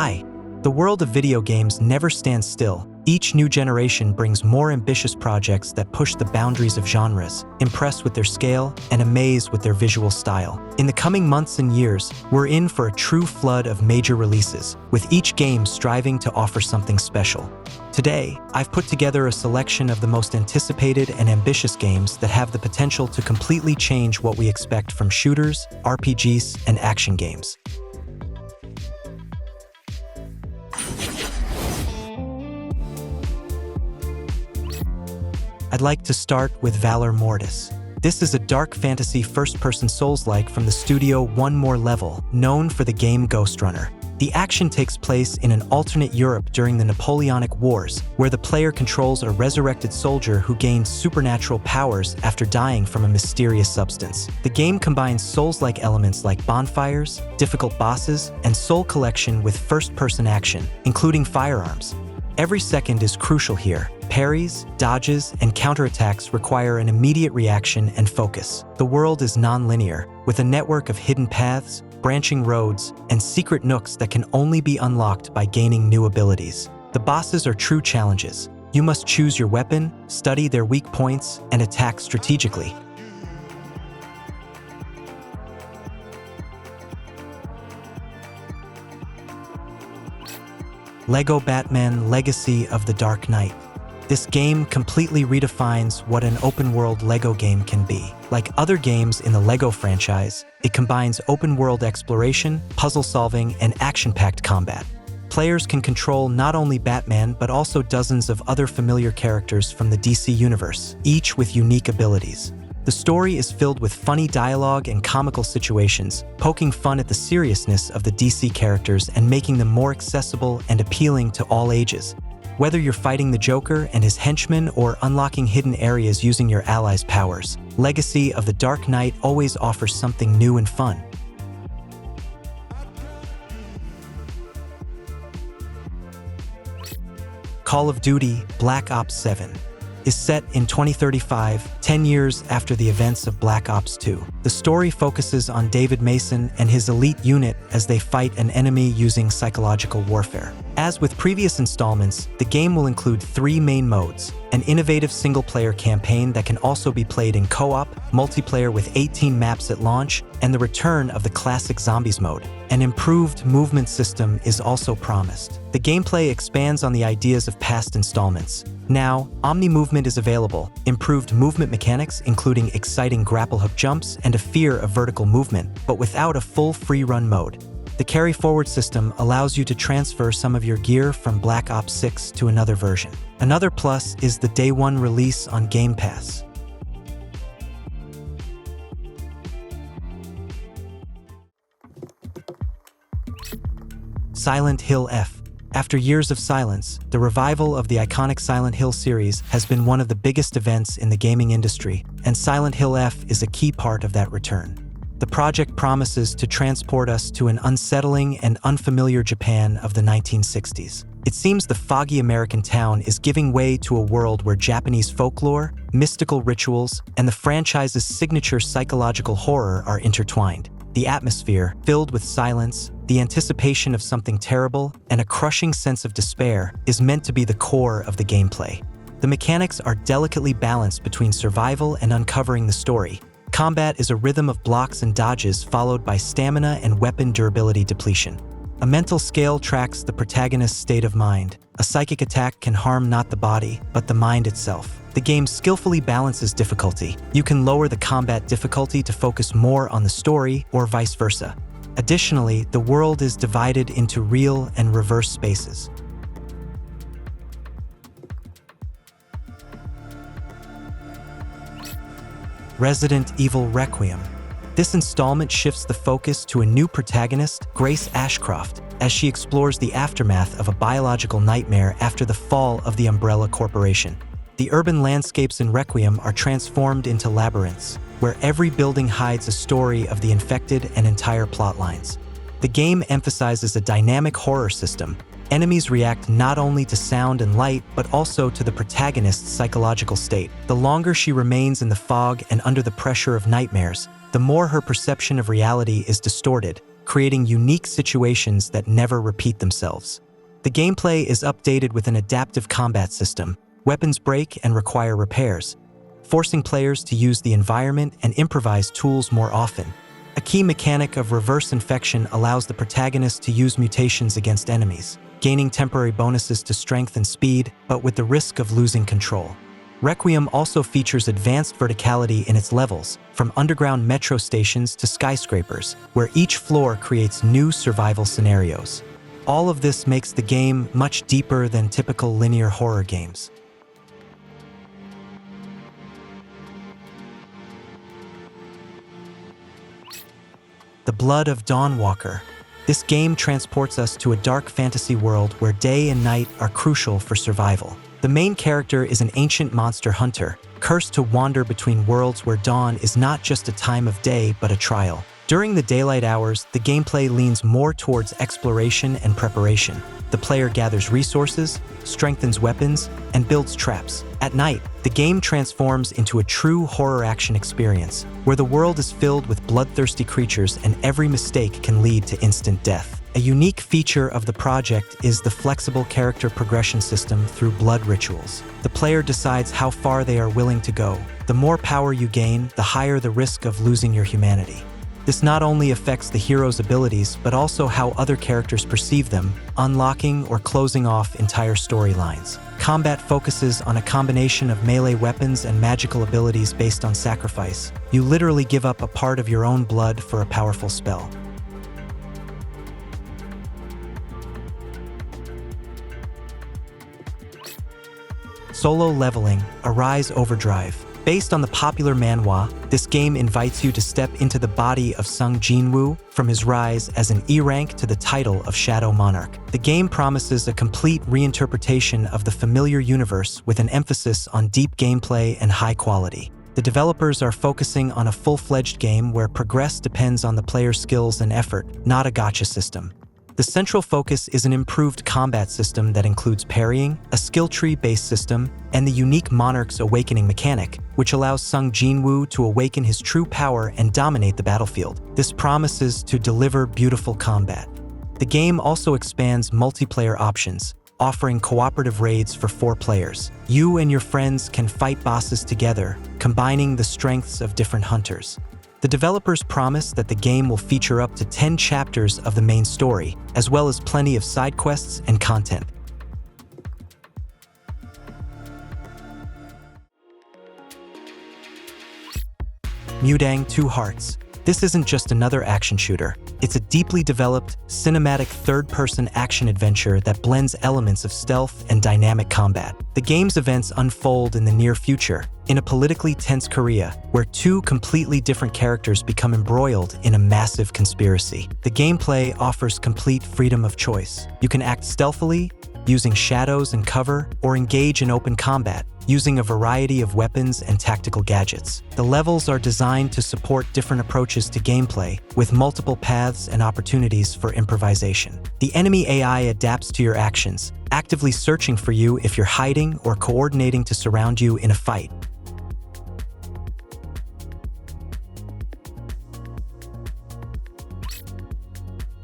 Hi! The world of video games never stands still. Each new generation brings more ambitious projects that push the boundaries of genres, impress with their scale, and amaze with their visual style. In the coming months and years, we're in for a true flood of major releases, with each game striving to offer something special. Today, I've put together a selection of the most anticipated and ambitious games that have the potential to completely change what we expect from shooters, RPGs, and action games. I'd like to start with Valor Mortis. This is a dark fantasy first-person Souls-like from the studio One More Level, known for the game Ghost Runner. The action takes place in an alternate Europe during the Napoleonic Wars, where the player controls a resurrected soldier who gained supernatural powers after dying from a mysterious substance. The game combines Souls-like elements like bonfires, difficult bosses, and soul collection with first-person action, including firearms. Every second is crucial here. Parries, dodges, and counterattacks require an immediate reaction and focus. The world is non-linear, with a network of hidden paths, branching roads, and secret nooks that can only be unlocked by gaining new abilities. The bosses are true challenges. You must choose your weapon, study their weak points, and attack strategically. LEGO Batman: Legacy of the Dark Knight. This game completely redefines what an open-world LEGO game can be. Like other games in the LEGO franchise, it combines open-world exploration, puzzle-solving, and action-packed combat. Players can control not only Batman, but also dozens of other familiar characters from the DC universe, each with unique abilities. The story is filled with funny dialogue and comical situations, poking fun at the seriousness of the DC characters and making them more accessible and appealing to all ages. Whether you're fighting the Joker and his henchmen or unlocking hidden areas using your allies' powers, Legacy of the Dark Knight always offers something new and fun. Call of Duty: Black Ops 7 is set in 2035, 10 years after the events of Black Ops 2. The story focuses on David Mason and his elite unit as they fight an enemy using psychological warfare. As with previous installments, the game will include 3 main modes: an innovative single-player campaign that can also be played in co-op, multiplayer with 18 maps at launch, and the return of the classic Zombies mode. An improved movement system is also promised. The gameplay expands on the ideas of past installments. Now, Omni-movement is available, improved movement mechanics including exciting grapple-hook jumps and a fear of vertical movement, but without a full free-run mode. The carry-forward system allows you to transfer some of your gear from Black Ops 6 to another version. Another plus is the Day 1 release on Game Pass. Silent Hill F. After years of silence, the revival of the iconic Silent Hill series has been one of the biggest events in the gaming industry, and Silent Hill F is a key part of that return. The project promises to transport us to an unsettling and unfamiliar Japan of the 1960s. It seems the foggy American town is giving way to a world where Japanese folklore, mystical rituals, and the franchise's signature psychological horror are intertwined. The atmosphere, filled with silence, the anticipation of something terrible, and a crushing sense of despair, is meant to be the core of the gameplay. The mechanics are delicately balanced between survival and uncovering the story. Combat is a rhythm of blocks and dodges followed by stamina and weapon durability depletion. A mental scale tracks the protagonist's state of mind. A psychic attack can harm not the body, but the mind itself. The game skillfully balances difficulty. You can lower the combat difficulty to focus more on the story, or vice versa. Additionally, the world is divided into real and reverse spaces. Resident Evil Requiem. This installment shifts the focus to a new protagonist, Grace Ashcroft, as she explores the aftermath of a biological nightmare after the fall of the Umbrella Corporation. The urban landscapes in Requiem are transformed into labyrinths, where every building hides a story of the infected and entire plot lines. The game emphasizes a dynamic horror system, Enemies react not only to sound and light, but also to the protagonist's psychological state. The longer she remains in the fog and under the pressure of nightmares, the more her perception of reality is distorted, creating unique situations that never repeat themselves. The gameplay is updated with an adaptive combat system. Weapons break and require repairs, forcing players to use the environment and improvise tools more often. A key mechanic of reverse infection allows the protagonist to use mutations against enemies, gaining temporary bonuses to strength and speed, but with the risk of losing control. Requiem also features advanced verticality in its levels, from underground metro stations to skyscrapers, where each floor creates new survival scenarios. All of this makes the game much deeper than typical linear horror games. The Blood of Dawnwalker. This game transports us to a dark fantasy world where day and night are crucial for survival. The main character is an ancient monster hunter, cursed to wander between worlds where dawn is not just a time of day but a trial. During the daylight hours, the gameplay leans more towards exploration and preparation. The player gathers resources, strengthens weapons, and builds traps. At night, the game transforms into a true horror action experience, where the world is filled with bloodthirsty creatures and every mistake can lead to instant death. A unique feature of the project is the flexible character progression system through blood rituals. The player decides how far they are willing to go. The more power you gain, the higher the risk of losing your humanity. This not only affects the hero's abilities, but also how other characters perceive them, unlocking or closing off entire storylines. Combat focuses on a combination of melee weapons and magical abilities based on sacrifice. You literally give up a part of your own blood for a powerful spell. Solo Leveling: Arise OVERDRIVE. Based on the popular manhwa, this game invites you to step into the body of Sung Jinwoo, from his rise as an E-rank to the title of Shadow Monarch. The game promises a complete reinterpretation of the familiar universe with an emphasis on deep gameplay and high quality. The developers are focusing on a full-fledged game where progress depends on the player's skills and effort, not a gacha system. The central focus is an improved combat system that includes parrying, a skill tree-based system, and the unique Monarch's Awakening mechanic, which allows Sung Jinwoo to awaken his true power and dominate the battlefield. This promises to deliver beautiful combat. The game also expands multiplayer options, offering cooperative raids for 4 players. You and your friends can fight bosses together, combining the strengths of different hunters. The developers promise that the game will feature up to 10 chapters of the main story, as well as plenty of side quests and content. MUDANG 2 Hearts. This isn't just another action shooter. It's a deeply developed, cinematic third-person action adventure that blends elements of stealth and dynamic combat. The game's events unfold in the near future, in a politically tense Korea, where 2 completely different characters become embroiled in a massive conspiracy. The gameplay offers complete freedom of choice. You can act stealthily, using shadows and cover, or engage in open combat, using a variety of weapons and tactical gadgets. The levels are designed to support different approaches to gameplay, with multiple paths and opportunities for improvisation. The enemy AI adapts to your actions, actively searching for you if you're hiding or coordinating to surround you in a fight.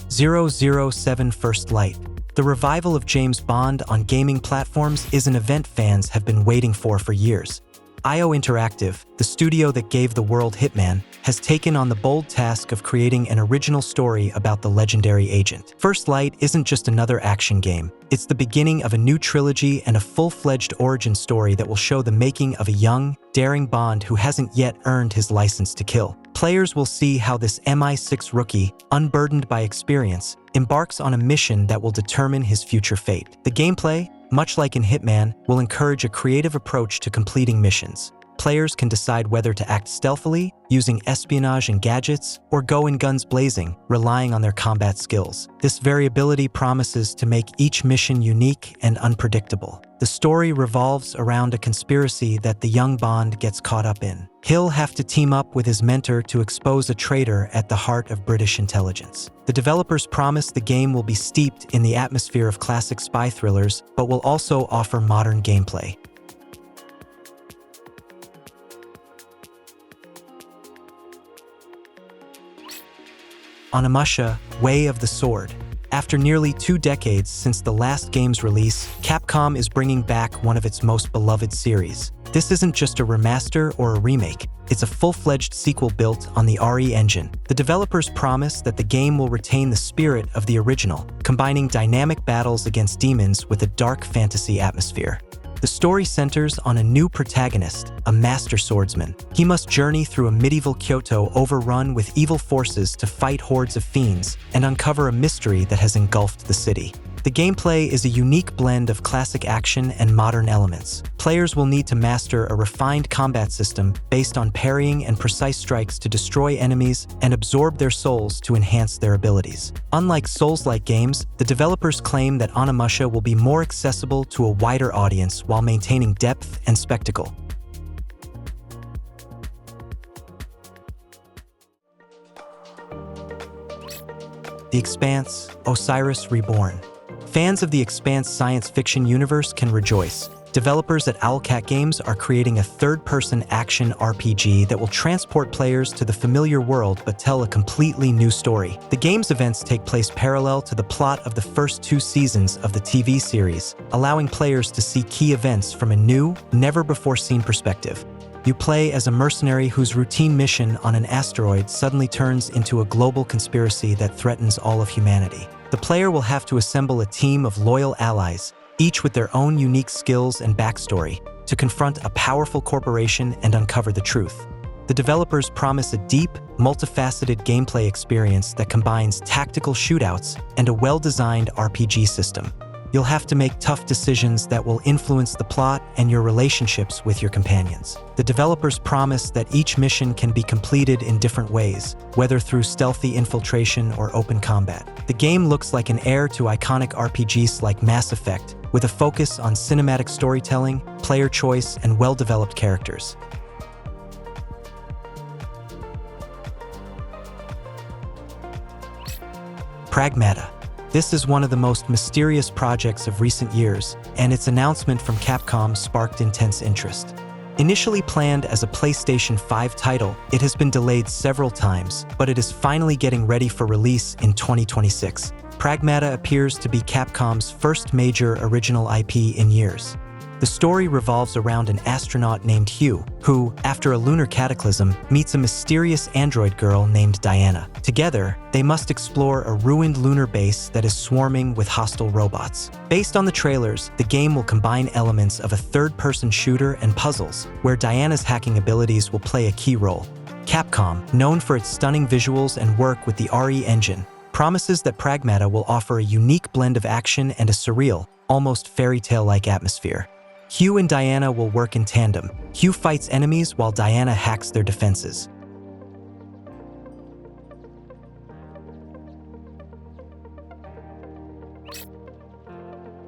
.007 First Light. The revival of James Bond on gaming platforms is an event fans have been waiting for years. IO Interactive, the studio that gave the world Hitman, has taken on the bold task of creating an original story about the legendary agent. First Light isn't just another action game. It's the beginning of a new trilogy and a full-fledged origin story that will show the making of a young, daring Bond who hasn't yet earned his license to kill. Players will see how this MI6 rookie, unburdened by experience, embarks on a mission that will determine his future fate. The gameplay, much like in Hitman, will encourage a creative approach to completing missions. players can decide whether to act stealthily, using espionage and gadgets, or go in guns blazing, relying on their combat skills. This variability promises to make each mission unique and unpredictable. The story revolves around a conspiracy that the young Bond gets caught up in. He'll have to team up with his mentor to expose a traitor at the heart of British intelligence. The developers promise the game will be steeped in the atmosphere of classic spy thrillers, but will also offer modern gameplay. Onimusha, Way of the Sword. After nearly 2 decades since the last game's release, Capcom is bringing back one of its most beloved series. This isn't just a remaster or a remake, it's a full-fledged sequel built on the RE engine. The developers promise that the game will retain the spirit of the original, combining dynamic battles against demons with a dark fantasy atmosphere. The story centers on a new protagonist, a master swordsman. He must journey through a medieval Kyoto overrun with evil forces to fight hordes of fiends and uncover a mystery that has engulfed the city. The gameplay is a unique blend of classic action and modern elements. Players will need to master a refined combat system based on parrying and precise strikes to destroy enemies and absorb their souls to enhance their abilities. Unlike Souls-like games, the developers claim that Onimusha will be more accessible to a wider audience while maintaining depth and spectacle. The Expanse, Osiris Reborn. Fans of the Expanse science fiction universe can rejoice. Developers at Owlcat Games are creating a third-person action RPG that will transport players to the familiar world but tell a completely new story. The game's events take place parallel to the plot of the first 2 seasons of the TV series, allowing players to see key events from a new, never-before-seen perspective. You play as a mercenary whose routine mission on an asteroid suddenly turns into a global conspiracy that threatens all of humanity. The player will have to assemble a team of loyal allies, each with their own unique skills and backstory, to confront a powerful corporation and uncover the truth. The developers promise a deep, multifaceted gameplay experience that combines tactical shootouts and a well-designed RPG system. You'll have to make tough decisions that will influence the plot and your relationships with your companions. The developers promise that each mission can be completed in different ways, whether through stealthy infiltration or open combat. The game looks like an heir to iconic RPGs like Mass Effect, with a focus on cinematic storytelling, player choice, and well-developed characters. Pragmata. This is one of the most mysterious projects of recent years, and its announcement from Capcom sparked intense interest. Initially planned as a PlayStation 5 title, it has been delayed several times, but it is finally getting ready for release in 2026. Pragmata appears to be Capcom's first major original IP in years. The story revolves around an astronaut named Hugh, who, after a lunar cataclysm, meets a mysterious android girl named Diana. Together, they must explore a ruined lunar base that is swarming with hostile robots. Based on the trailers, the game will combine elements of a third-person shooter and puzzles, where Diana's hacking abilities will play a key role. Capcom, known for its stunning visuals and work with the RE engine, promises that Pragmata will offer a unique blend of action and a surreal, almost fairy tale-like atmosphere. Hugh and Diana will work in tandem. Hugh fights enemies while Diana hacks their defenses.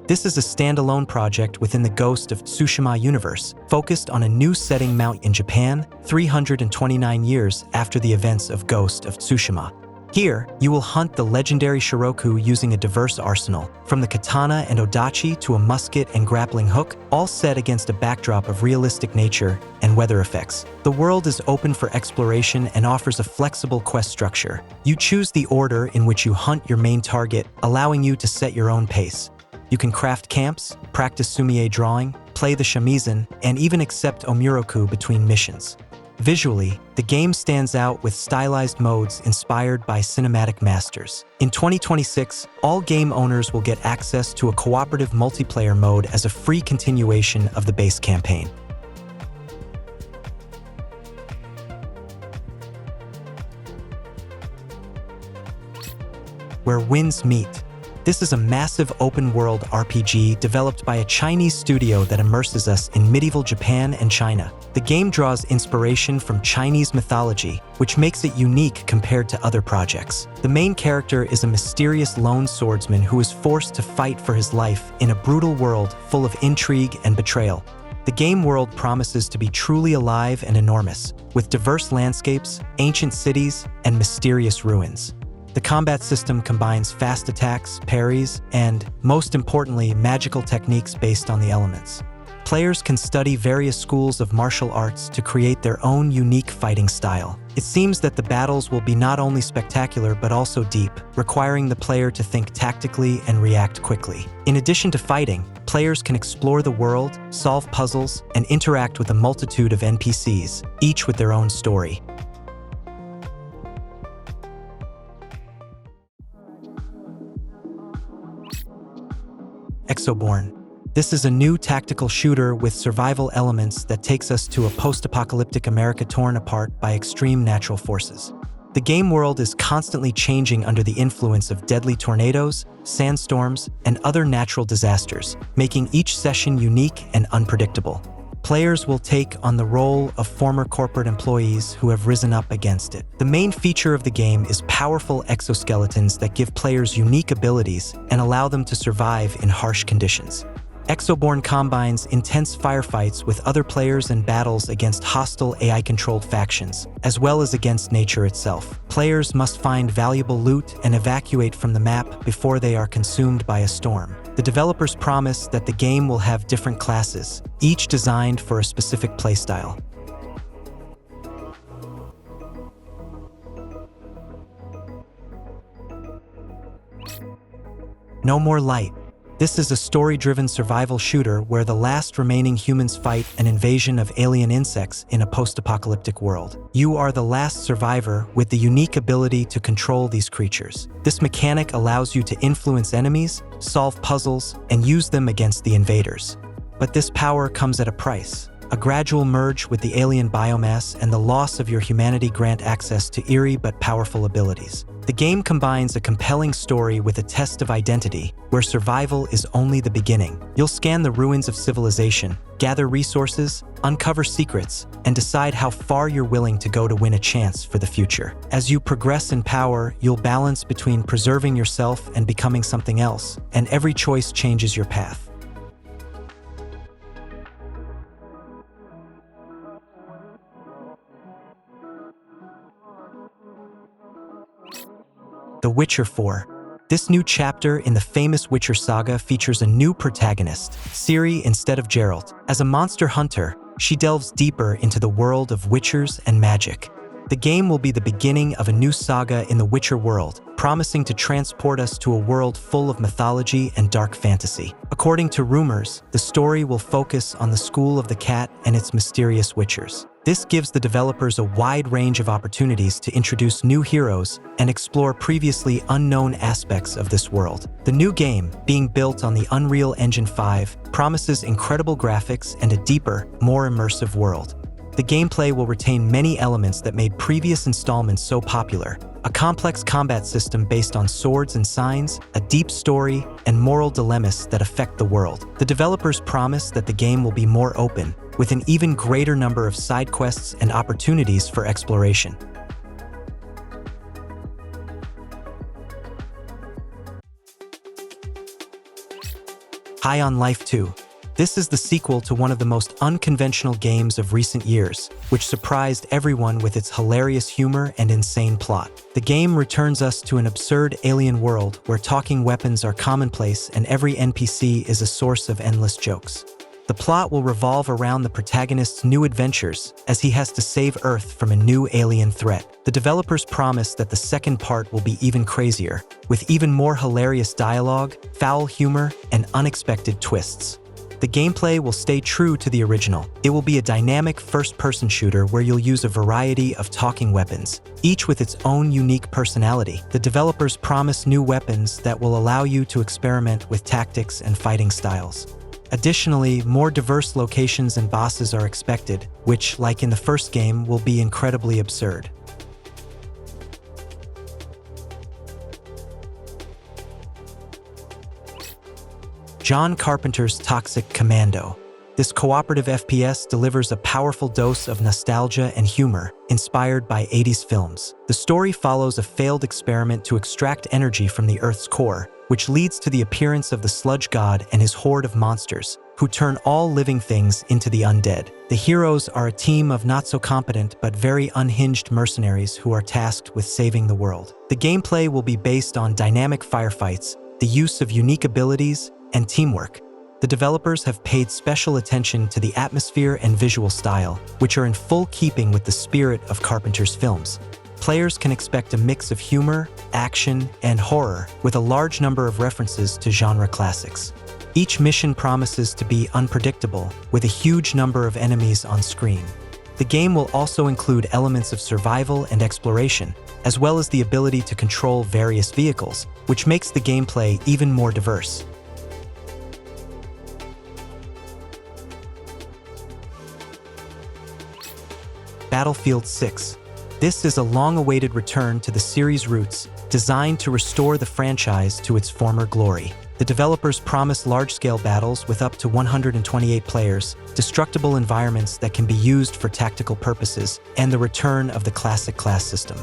This is a standalone project within the Ghost of Tsushima universe, focused on a new setting mount in Japan, 329 years after the events of Ghost of Tsushima. Here, you will hunt the legendary Shirokku using a diverse arsenal, from the katana and odachi to a musket and grappling hook, all set against a backdrop of realistic nature and weather effects. The world is open for exploration and offers a flexible quest structure. You choose the order in which you hunt your main target, allowing you to set your own pace. You can craft camps, practice sumie drawing, play the shamisen, and even accept omuroku between missions. Visually, the game stands out with stylized modes inspired by cinematic masters. In 2026, all game owners will get access to a cooperative multiplayer mode as a free continuation of the base campaign. Where Winds Meet. This is a massive open-world RPG developed by a Chinese studio that immerses us in medieval Japan and China. The game draws inspiration from Chinese mythology, which makes it unique compared to other projects. The main character is a mysterious lone swordsman who is forced to fight for his life in a brutal world full of intrigue and betrayal. The game world promises to be truly alive and enormous, with diverse landscapes, ancient cities, and mysterious ruins. The combat system combines fast attacks, parries, and, most importantly, magical techniques based on the elements. Players can study various schools of martial arts to create their own unique fighting style. It seems that the battles will be not only spectacular but also deep, requiring the player to think tactically and react quickly. In addition to fighting, players can explore the world, solve puzzles, and interact with a multitude of NPCs, each with their own story. Exoborne. This is a new tactical shooter with survival elements that takes us to a post-apocalyptic America torn apart by extreme natural forces. The game world is constantly changing under the influence of deadly tornadoes, sandstorms, and other natural disasters, making each session unique and unpredictable. Players will take on the role of former corporate employees who have risen up against it. The main feature of the game is powerful exoskeletons that give players unique abilities and allow them to survive in harsh conditions. Exoborne combines intense firefights with other players and battles against hostile AI-controlled factions, as well as against nature itself. Players must find valuable loot and evacuate from the map before they are consumed by a storm. The developers promise that the game will have different classes, each designed for a specific playstyle. No More Light. This is a story-driven survival shooter where the last remaining humans fight an invasion of alien insects in a post-apocalyptic world. You are the last survivor with the unique ability to control these creatures. This mechanic allows you to influence enemies, solve puzzles, and use them against the invaders. But this power comes at a price. A gradual merge with the alien biomass and the loss of your humanity grant access to eerie but powerful abilities. The game combines a compelling story with a test of identity, where survival is only the beginning. You'll scan the ruins of civilization, gather resources, uncover secrets, and decide how far you're willing to go to win a chance for the future. As you progress in power, you'll balance between preserving yourself and becoming something else, and every choice changes your path. The Witcher 4. This new chapter in the famous Witcher saga features a new protagonist, Ciri instead of Geralt. As a monster hunter, she delves deeper into the world of witchers and magic. The game will be the beginning of a new saga in the Witcher world, promising to transport us to a world full of mythology and dark fantasy. According to rumors, the story will focus on the School of the Cat and its mysterious witchers. This gives the developers a wide range of opportunities to introduce new heroes and explore previously unknown aspects of this world. The new game, being built on the Unreal Engine 5, promises incredible graphics and a deeper, more immersive world. The gameplay will retain many elements that made previous installments so popular: a complex combat system based on swords and signs, a deep story, and moral dilemmas that affect the world. The developers promise that the game will be more open, with an even greater number of side quests and opportunities for exploration. High on Life 2. This is the sequel to one of the most unconventional games of recent years, which surprised everyone with its hilarious humor and insane plot. The game returns us to an absurd alien world where talking weapons are commonplace and every NPC is a source of endless jokes. The plot will revolve around the protagonist's new adventures as he has to save Earth from a new alien threat. The developers promise that the second part will be even crazier, with even more hilarious dialogue, foul humor, and unexpected twists. The gameplay will stay true to the original. It will be a dynamic first-person shooter where you'll use a variety of talking weapons, each with its own unique personality. The developers promise new weapons that will allow you to experiment with tactics and fighting styles. Additionally, more diverse locations and bosses are expected, which, like in the first game, will be incredibly absurd. John Carpenter's Toxic Commando. This cooperative FPS delivers a powerful dose of nostalgia and humor, inspired by 80s films. The story follows a failed experiment to extract energy from the Earth's core, which leads to the appearance of the Sludge God and his horde of monsters, who turn all living things into the undead. The heroes are a team of not-so-competent but very unhinged mercenaries who are tasked with saving the world. The gameplay will be based on dynamic firefights, the use of unique abilities, and teamwork. The developers have paid special attention to the atmosphere and visual style, which are in full keeping with the spirit of Carpenter's films. Players can expect a mix of humor, action, and horror, with a large number of references to genre classics. Each mission promises to be unpredictable, with a huge number of enemies on screen. The game will also include elements of survival and exploration, as well as the ability to control various vehicles, which makes the gameplay even more diverse. Battlefield 6. This is a long-awaited return to the series' roots, designed to restore the franchise to its former glory. The developers promise large-scale battles with up to 128 players, destructible environments that can be used for tactical purposes, and the return of the classic class system.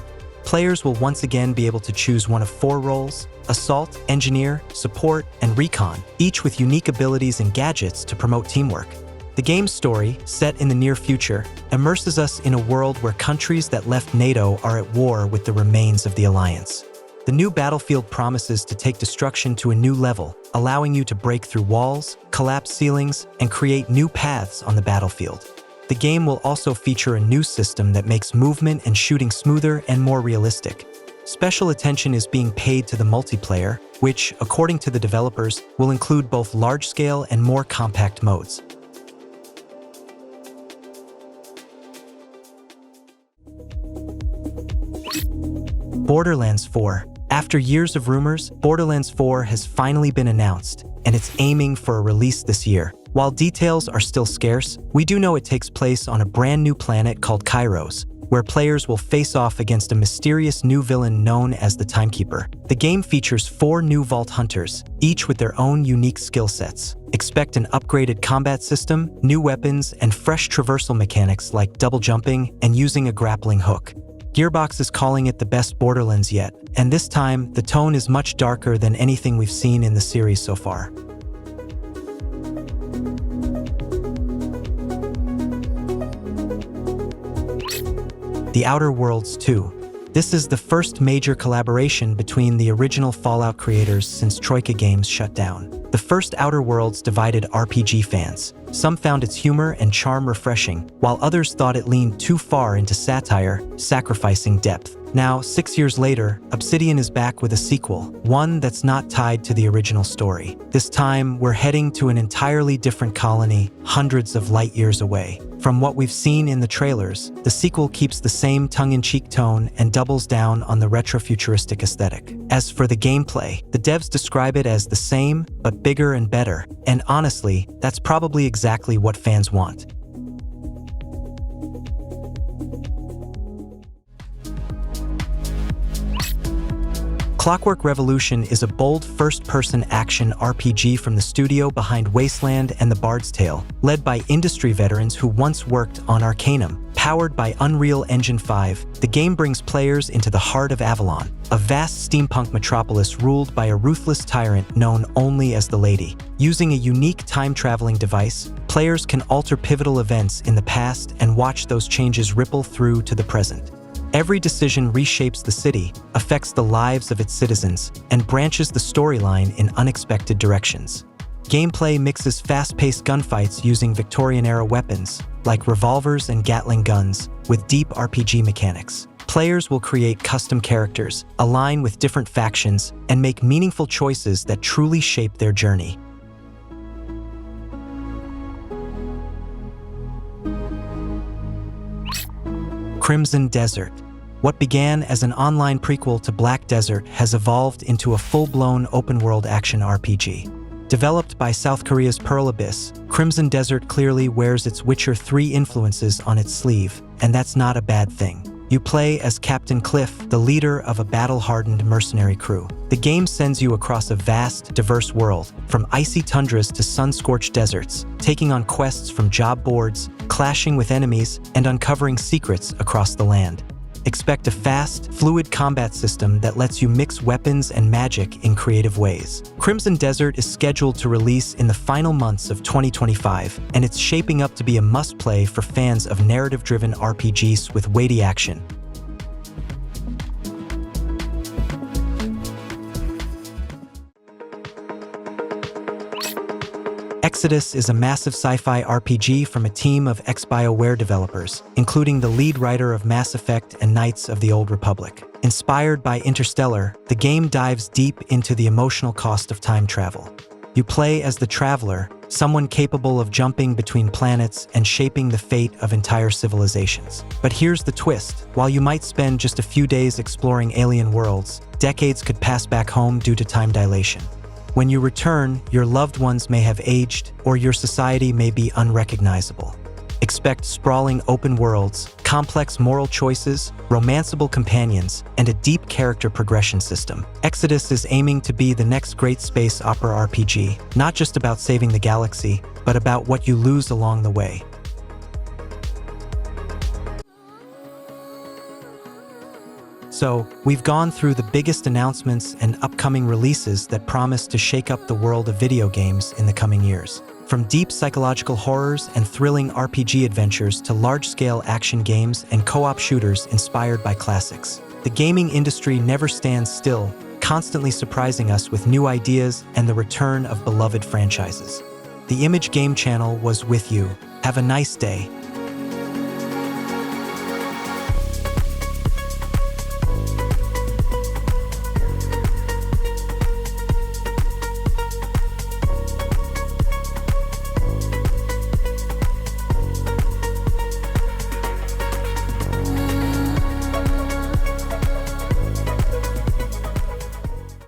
Players will once again be able to choose one of 4 roles: Assault, Engineer, Support, and Recon, each with unique abilities and gadgets to promote teamwork. The game's story, set in the near future, immerses us in a world where countries that left NATO are at war with the remains of the Alliance. The new Battlefield promises to take destruction to a new level, allowing you to break through walls, collapse ceilings, and create new paths on the battlefield. The game will also feature a new system that makes movement and shooting smoother and more realistic. Special attention is being paid to the multiplayer, which, according to the developers, will include both large-scale and more compact modes. Borderlands 4. After years of rumors, Borderlands 4 has finally been announced, and it's aiming for a release this year. While details are still scarce, we do know it takes place on a brand new planet called Kairos, where players will face off against a mysterious new villain known as the Timekeeper. The game features 4 new Vault Hunters, each with their own unique skill sets. Expect an upgraded combat system, new weapons, and fresh traversal mechanics like double jumping and using a grappling hook. Gearbox is calling it the best Borderlands yet, and this time, the tone is much darker than anything we've seen in the series so far. The Outer Worlds 2. This is the first major collaboration between the original Fallout creators since Troika Games shut down. The first Outer Worlds divided RPG fans. Some found its humor and charm refreshing, while others thought it leaned too far into satire, sacrificing depth. Now, 6 years later, Obsidian is back with a sequel, one that's not tied to the original story. This time, we're heading to an entirely different colony, hundreds of light years away. From what we've seen in the trailers, the sequel keeps the same tongue-in-cheek tone and doubles down on the retro-futuristic aesthetic. As for the gameplay, the devs describe it as the same, but bigger and better. And honestly, that's probably exactly what fans want. Clockwork Revolution is a bold first-person action RPG from the studio behind Wasteland and The Bard's Tale, led by industry veterans who once worked on Arcanum. Powered by Unreal Engine 5, the game brings players into the heart of Avalon, a vast steampunk metropolis ruled by a ruthless tyrant known only as the Lady. Using a unique time-traveling device, players can alter pivotal events in the past and watch those changes ripple through to the present. Every decision reshapes the city, affects the lives of its citizens, and branches the storyline in unexpected directions. Gameplay mixes fast-paced gunfights using Victorian-era weapons, like revolvers and Gatling guns, with deep RPG mechanics. Players will create custom characters, align with different factions, and make meaningful choices that truly shape their journey. Crimson Desert. What began as an online prequel to Black Desert has evolved into a full-blown open-world action RPG. Developed by South Korea's Pearl Abyss, Crimson Desert clearly wears its Witcher 3 influences on its sleeve, and that's not a bad thing. You play as Captain Cliff, the leader of a battle-hardened mercenary crew. The game sends you across a vast, diverse world, from icy tundras to sun-scorched deserts, taking on quests from job boards, clashing with enemies, and uncovering secrets across the land. Expect a fast, fluid combat system that lets you mix weapons and magic in creative ways. Crimson Desert is scheduled to release in the final months of 2025, and it's shaping up to be a must-play for fans of narrative-driven RPGs with weighty action. Exodus is a massive sci-fi RPG from a team of ex-BioWare developers, including the lead writer of Mass Effect and Knights of the Old Republic. Inspired by Interstellar, the game dives deep into the emotional cost of time travel. You play as the Traveler, someone capable of jumping between planets and shaping the fate of entire civilizations. But here's the twist. While you might spend just a few days exploring alien worlds, decades could pass back home due to time dilation. When you return, your loved ones may have aged, or your society may be unrecognizable. Expect sprawling open worlds, complex moral choices, romanceable companions, and a deep character progression system. Exodus is aiming to be the next great space opera RPG, not just about saving the galaxy, but about what you lose along the way. So, we've gone through the biggest announcements and upcoming releases that promise to shake up the world of video games in the coming years. From deep psychological horrors and thrilling RPG adventures to large-scale action games and co-op shooters inspired by classics. The gaming industry never stands still, constantly surprising us with new ideas and the return of beloved franchises. The Image Game Channel was with you. Have a nice day.